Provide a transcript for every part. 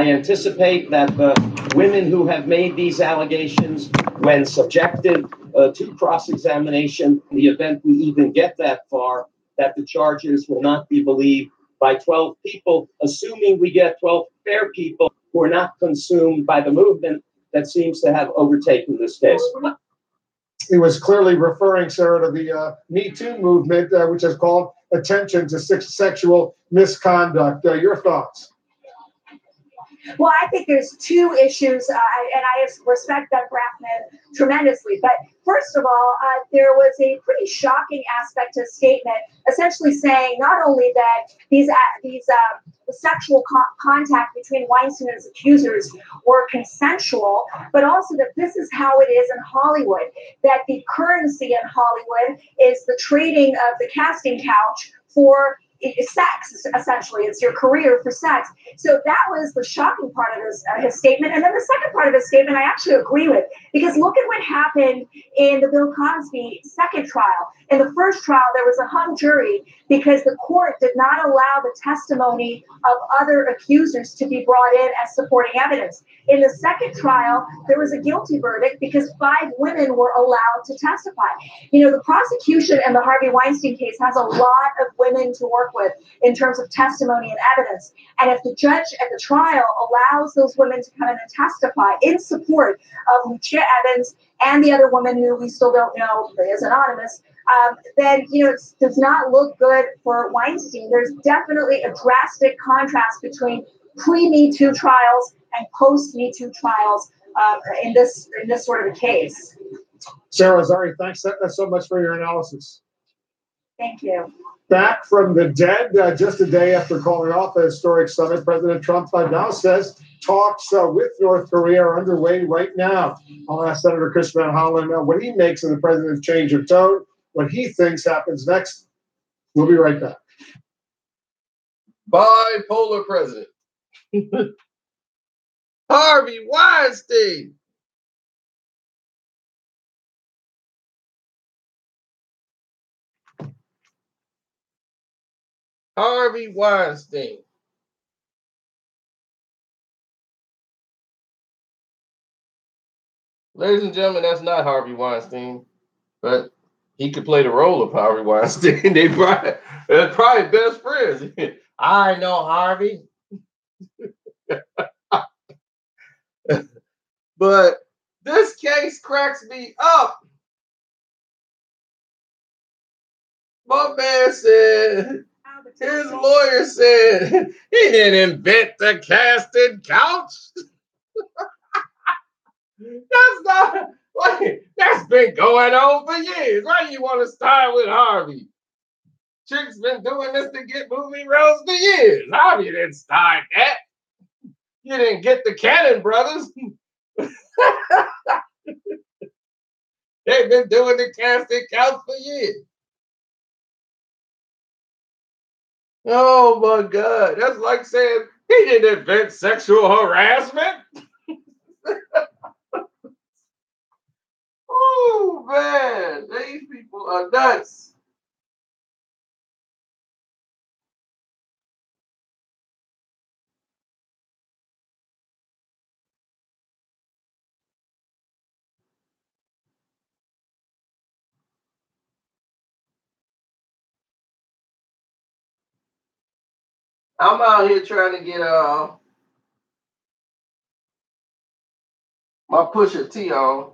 I anticipate that the women who have made these allegations, when subjected to cross-examination, in the event we even get that far, that the charges will not be believed by 12 people, assuming we get 12 fair people who are not consumed by the movement that seems to have overtaken this case. He was clearly referring, Sarah, to the Me Too movement, which has called attention to sexual misconduct. Your thoughts? Well, I think there's two issues, and I respect Doug Braffman tremendously. But first of all, there was a pretty shocking aspect to his statement, essentially saying not only that the sexual contact between Weinstein and his accusers were consensual, but also that this is how it is in Hollywood, that the currency in Hollywood is the trading of the casting couch for sex. Essentially, it's your career for sex. So that was the shocking part of his statement. And then the second part of his statement I actually agree with, because look at what happened in the Bill Cosby second trial. In the first trial, there was a hung jury because the court did not allow the testimony of other accusers to be brought in as supporting evidence. In the second trial, there was a guilty verdict because 5 women were allowed to testify. You know, the prosecution in the Harvey Weinstein case has a lot of women to work with in terms of testimony and evidence. And if the judge at the trial allows those women to come in and testify in support of Lucia Evans and the other woman who we still don't know is anonymous, then, you know, it does not look good for Weinstein. There's definitely a drastic contrast between pre-Me Too trials and post-Me Too trials in this sort of a case. Sarah Azari, thanks so much for your analysis. Thank you. Back from the dead, just a day after calling off a historic summit, President Trump now says talks with North Korea are underway right now. I'll ask Senator Chris Van Hollen what he makes of the president's change of tone, what he thinks happens next. We'll be right back. Bipolar president. Harvey Weinstein. Harvey Weinstein. Ladies and gentlemen, that's not Harvey Weinstein, but he could play the role of Harvey Weinstein. They're probably best friends. I know Harvey. But this case cracks me up. My man said, his lawyer said, he didn't invent the casting couch. That's not, like, that's been going on for years. Why do you want to start with Harvey? Chick's been doing this to get movie roles for years. Harvey didn't start that. You didn't get the Cannon brothers. They've been doing the casting couch for years. Oh my God. That's like saying he didn't invent sexual harassment. Oh man, these people are nuts. I'm out here trying to get my Pusha T on.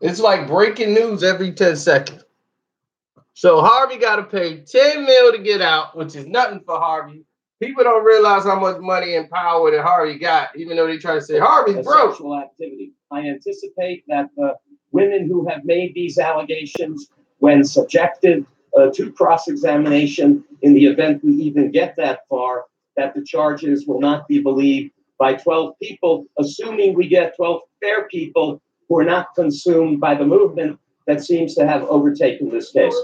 It's like breaking news every 10 seconds. So Harvey got to pay $10 million to get out, which is nothing for Harvey. People don't realize how much money and power that Harvey got, even though they try to say Harvey's broke. Sexual activity. I anticipate that the women who have made these allegations, when subjected to cross-examination in the event we even get that far, that the charges will not be believed by 12 people, assuming we get 12 fair people who are not consumed by the movement that seems to have overtaken this case.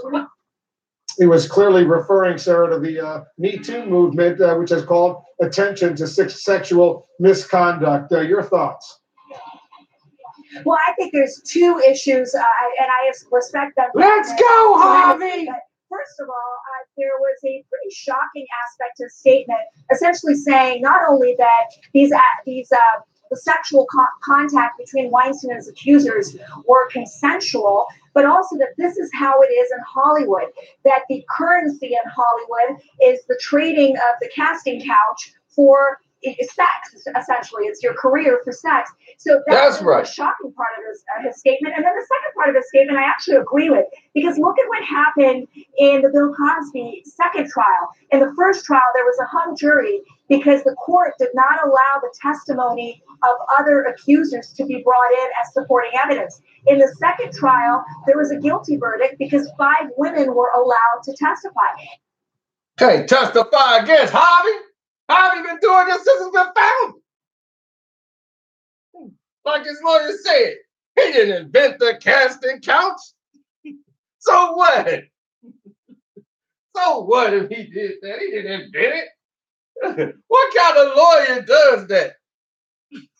He was clearly referring, Sarah, to the Me Too movement, which has called attention to sexual misconduct. Your thoughts? Well, I think there's two issues, and I respect them. Let's go, Harvey! First of all, there was a pretty shocking aspect to the statement, essentially saying not only that the sexual contact between Weinstein and his accusers were consensual, but also that this is how it is in Hollywood, that the currency in Hollywood is the trading of the casting couch for sex, essentially. It's your career for sex. So that's right. The shocking part of his statement. And then the second part of his statement, I actually agree with, because look at what happened in the Bill Cosby second trial. In the first trial, there was a hung jury because the court did not allow the testimony of other accusers to be brought in as supporting evidence. In the second trial, there was a guilty verdict because 5 women were allowed to testify. Can't testify against Harvey? Harvey been doing this since it's been found. Like his lawyer said, he didn't invent the casting couch. So what? So what if he did that? He didn't invent it. What kind of lawyer does that?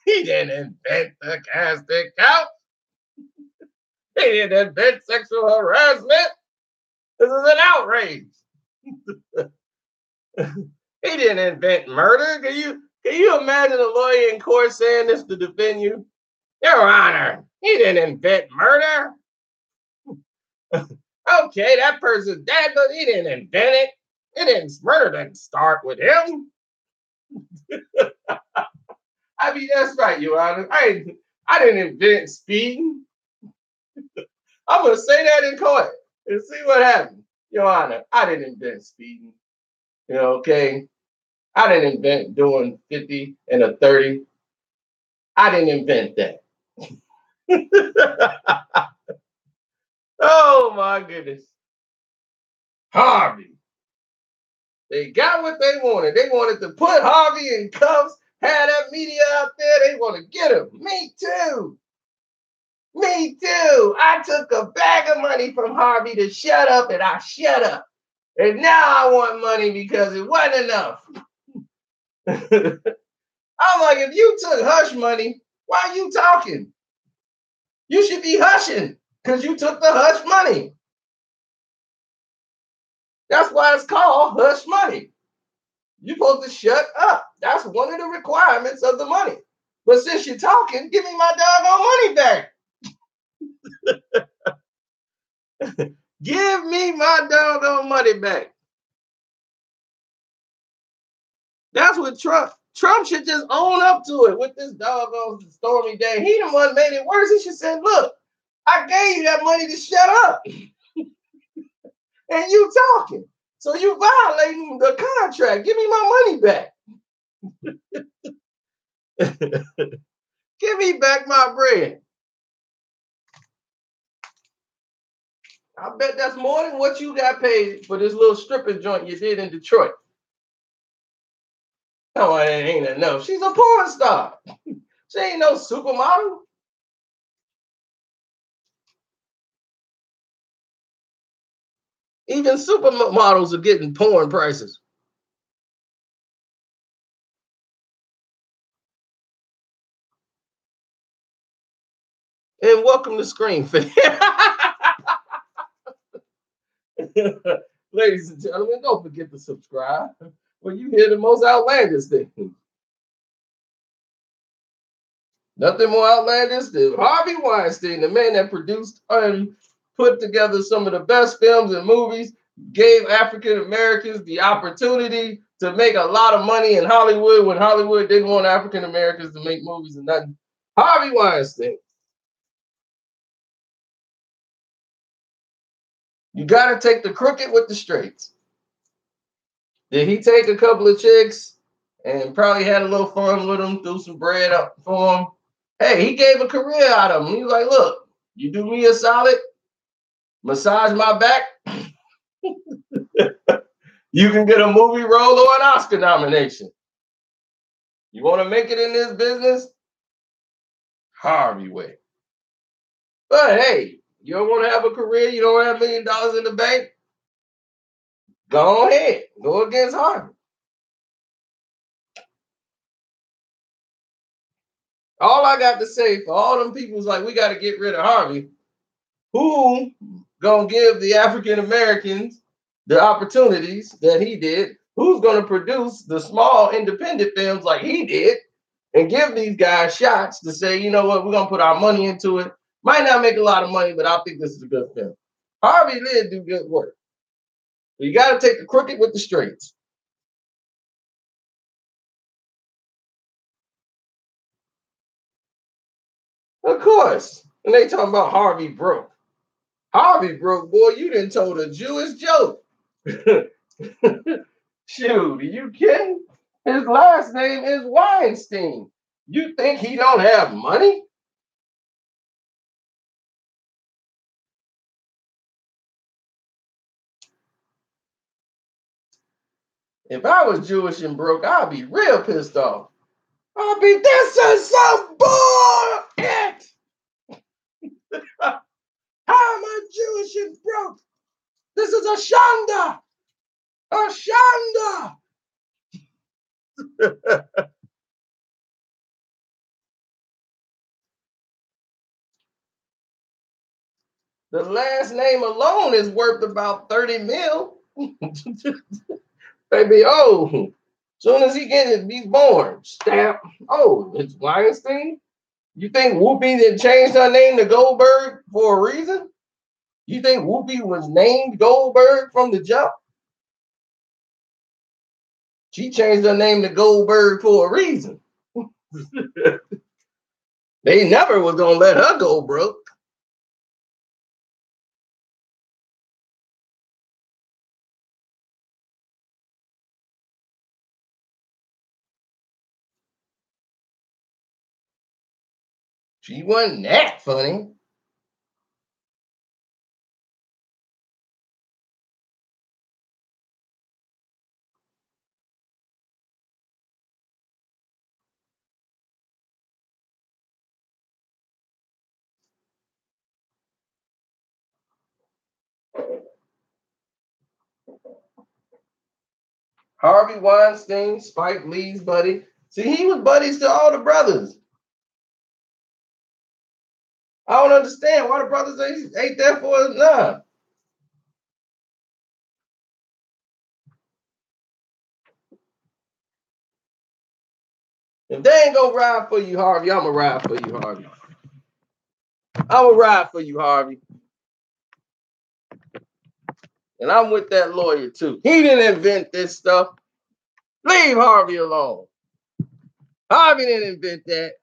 He didn't invent the casting couch. He didn't invent sexual harassment. This is an outrage. He didn't invent murder. Can you imagine a lawyer in court saying this to defend you? Your Honor, he didn't invent murder. Okay, that person's dead, but he didn't invent it. Murder didn't start with him. I mean, that's right, Your Honor. I didn't invent speeding. I'm going to say that in court and see what happens. Your Honor, I didn't invent speeding. Okay? I didn't invent doing 50 and a 30. I didn't invent that. Oh, my goodness. Harvey. They got what they wanted. They wanted to put Harvey in cuffs, have that media out there. They want to get him. Me too. Me too. I took a bag of money from Harvey to shut up, and I shut up. And now I want money because it wasn't enough. I'm like, if you took hush money, why are you talking? You should be hushing because you took the hush money. That's why it's called hush money. You're supposed to shut up. That's one of the requirements of the money. But since you're talking, give me my doggone money back. Give me my doggone money back. That's what Trump should just own up to it with this doggone Stormy Day. He the one made it worse. He should say, look, I gave you that money to shut up. And you talking. So you violating the contract. Give me my money back. Give me back my bread. I bet that's more than what you got paid for this little stripping joint you did in Detroit. No, it ain't enough. She's a porn star. She ain't no supermodel. Even supermodels are getting porn prices. And welcome to Screen Fair. Ladies and gentlemen, don't forget to subscribe when you hear the most outlandish thing. Nothing more outlandish than Harvey Weinstein, the man that produced and put together some of the best films and movies, gave African Americans the opportunity to make a lot of money in Hollywood when Hollywood didn't want African Americans to make movies and nothing. Harvey Weinstein. You got to take the crooked with the straights. Did he take a couple of chicks and probably had a little fun with them, threw some bread up for them? Hey, he gave a career out of them. He was like, look, you do me a solid, massage my back, you can get a movie role or an Oscar nomination. You want to make it in this business? Harvey way. But hey, you don't want to have a career, you don't have $1 million in the bank? Go ahead. Go against Harvey. All I got to say for all them people is like, we got to get rid of Harvey. Who gonna give the African Americans the opportunities that he did? Who's gonna produce the small independent films like he did and give these guys shots to say, you know what, we're gonna put our money into it. Might not make a lot of money, but I think this is a good film. Harvey did do good work. You got to take the crooked with the straights. Of course. And they talking about Harvey broke. Harvey broke, boy, you done told a Jewish joke. Shoot, are you kidding? His last name is Weinstein. You think he don't have money? If I was Jewish and broke, I'd be real pissed off. I'd be, this is some bullshit. How am I Jewish and broke? This is a shanda. A shanda. The last name alone is worth about 30 mil. Baby, oh, soon as he's born, stamp. Oh, it's Weinstein? You think Whoopi didn't change her name to Goldberg for a reason? You think Whoopi was named Goldberg from the jump? She changed her name to Goldberg for a reason. They never was gonna let her go broke. She wasn't that funny. Harvey Weinstein, Spike Lee's buddy. See, he was buddies to all the brothers. I don't understand why the brothers ain't there for us now. If they ain't gonna ride for you, Harvey, I'm gonna ride for you, Harvey. I'm gonna ride for you, Harvey. And I'm with that lawyer too. He didn't invent this stuff. Leave Harvey alone. Harvey didn't invent that.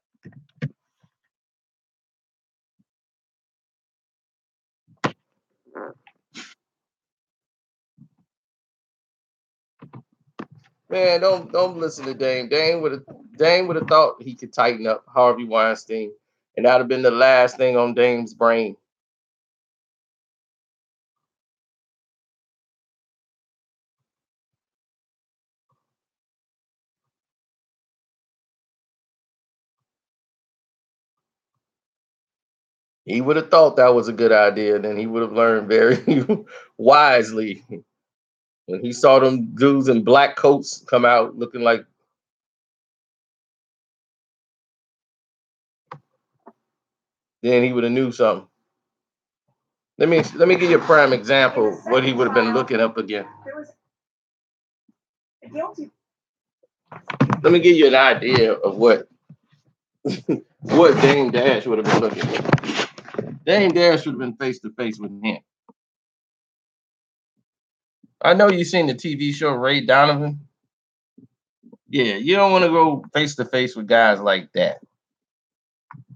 Man, don't listen to Dame. Dame would have thought he could tighten up Harvey Weinstein, and that'd have been the last thing on Dame's brain. He would have thought that was a good idea, and then he would have learned very wisely when he saw them dudes in black coats come out looking like. Then he would have knew something. Let me give you a prime example of what he would have been looking up again. Let me give you an idea of what Dame Dash would have been looking at. Dame Dash would have been face to face with him. I know you've seen the TV show Ray Donovan. Yeah, you don't want to go face to face with guys like that,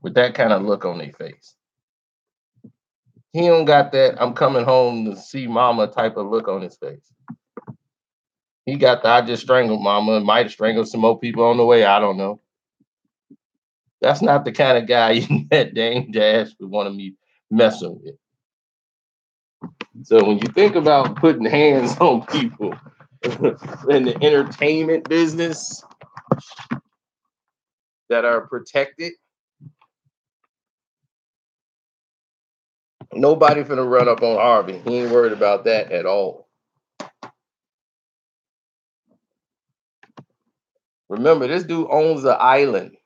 with that kind of look on their face. He don't got that I'm coming home to see mama type of look on his face. He got the I just strangled mama, might have strangled some more people on the way, I don't know. That's not the kind of guy that Dame Dash would want to be messing with. So when you think about putting hands on people in the entertainment business that are protected. Nobody finna run up on Harvey. He ain't worried about that at all. Remember, this dude owns the island.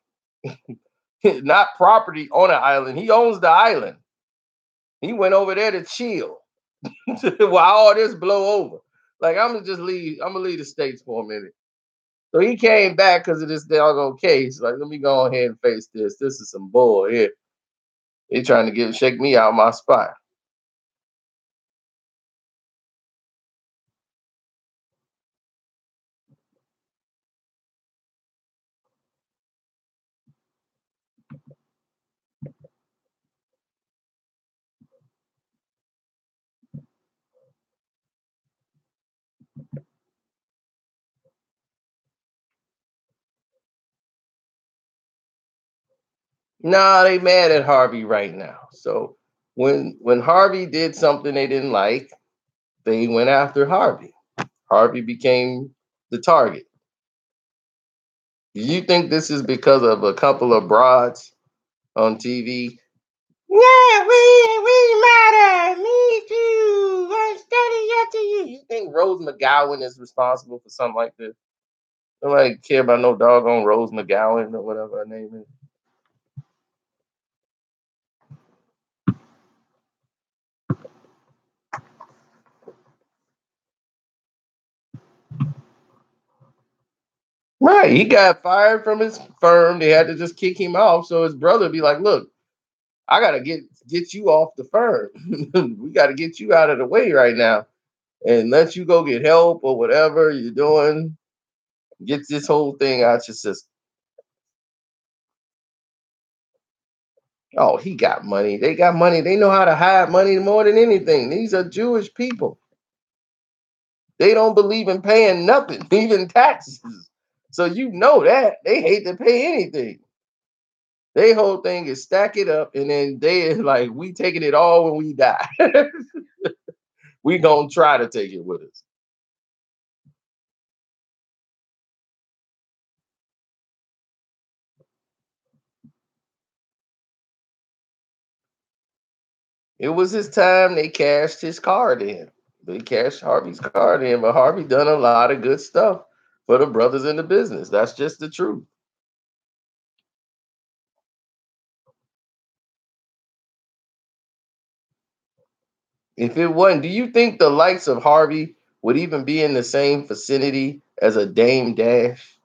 Not property on an island. He owns the island. He went over there to chill while all this blow over. Like, I'm gonna leave the states for a minute. So he came back because of this doggone case. Like, let me go ahead and face this. This is some bull here. They trying to shake me out of my spot. Nah, they mad at Harvey right now. So when Harvey did something they didn't like, they went after Harvey. Harvey became the target. Do you think this is because of a couple of broads on TV? Yeah, we matter. Me too. I'm standing up to you. You think Rose McGowan is responsible for something like this? Nobody care about no doggone Rose McGowan or whatever her name is. Right. He got fired from his firm. They had to just kick him off. So his brother be like, look, I gotta get you off the firm. We gotta get you out of the way right now and let you go get help or whatever you're doing. Get this whole thing out your system. Oh, he got money. They got money. They know how to hide money more than anything. These are Jewish people. They don't believe in paying nothing, even taxes. So you know that. They hate to pay anything. Their whole thing is stack it up, and then they like, we taking it all when we die. We gonna try to take it with us. It was his time. They cashed his card in. They cashed Harvey's card in, but Harvey done a lot of good stuff for the brothers in the business. That's just the truth. If it wasn't, do you think the likes of Harvey would even be in the same vicinity as a Dame Dash?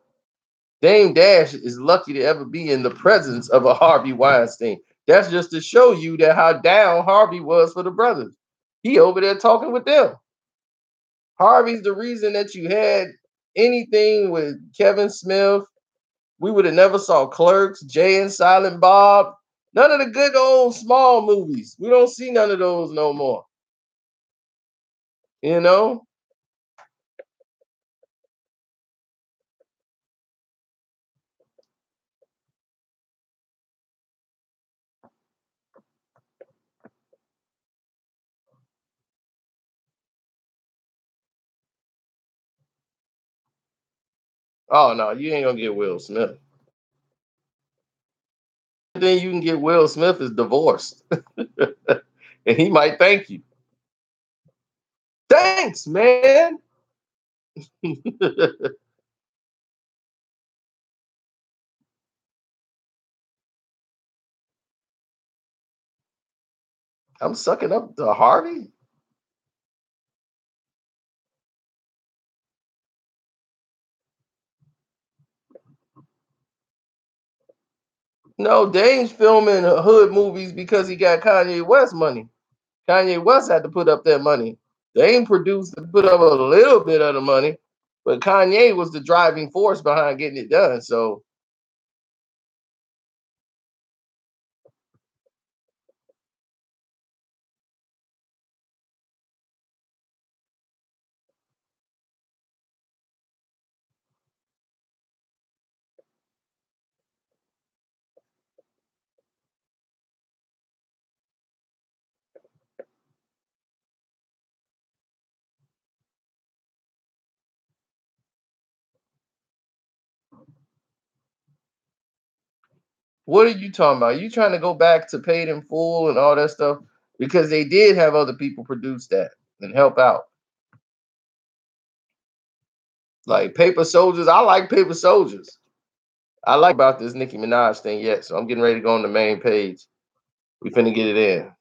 Dame Dash is lucky to ever be in the presence of a Harvey Weinstein. That's just to show you that how down Harvey was for the brothers. He over there talking with them. Harvey's the reason that you had anything with Kevin Smith. We would have never saw Clerks, Jay and Silent Bob, none of the good old small movies. We don't see none of those no more. You know? Oh no, you ain't gonna get Will Smith. The thing you can get Will Smith is divorced. And he might thank you. Thanks, man. I'm sucking up to Harvey. No, Dame's filming hood movies because he got Kanye West money. Kanye West had to put up that money. Dame produced and put up a little bit of the money, but Kanye was the driving force behind getting it done. So, What are you talking about? You trying to go back to paid in full and all that stuff? Because they did have other people produce that and help out. Like Paper Soldiers. I like Paper Soldiers. I like about this Nicki Minaj thing yet. So I'm getting ready to go on the main page. We finna get it in.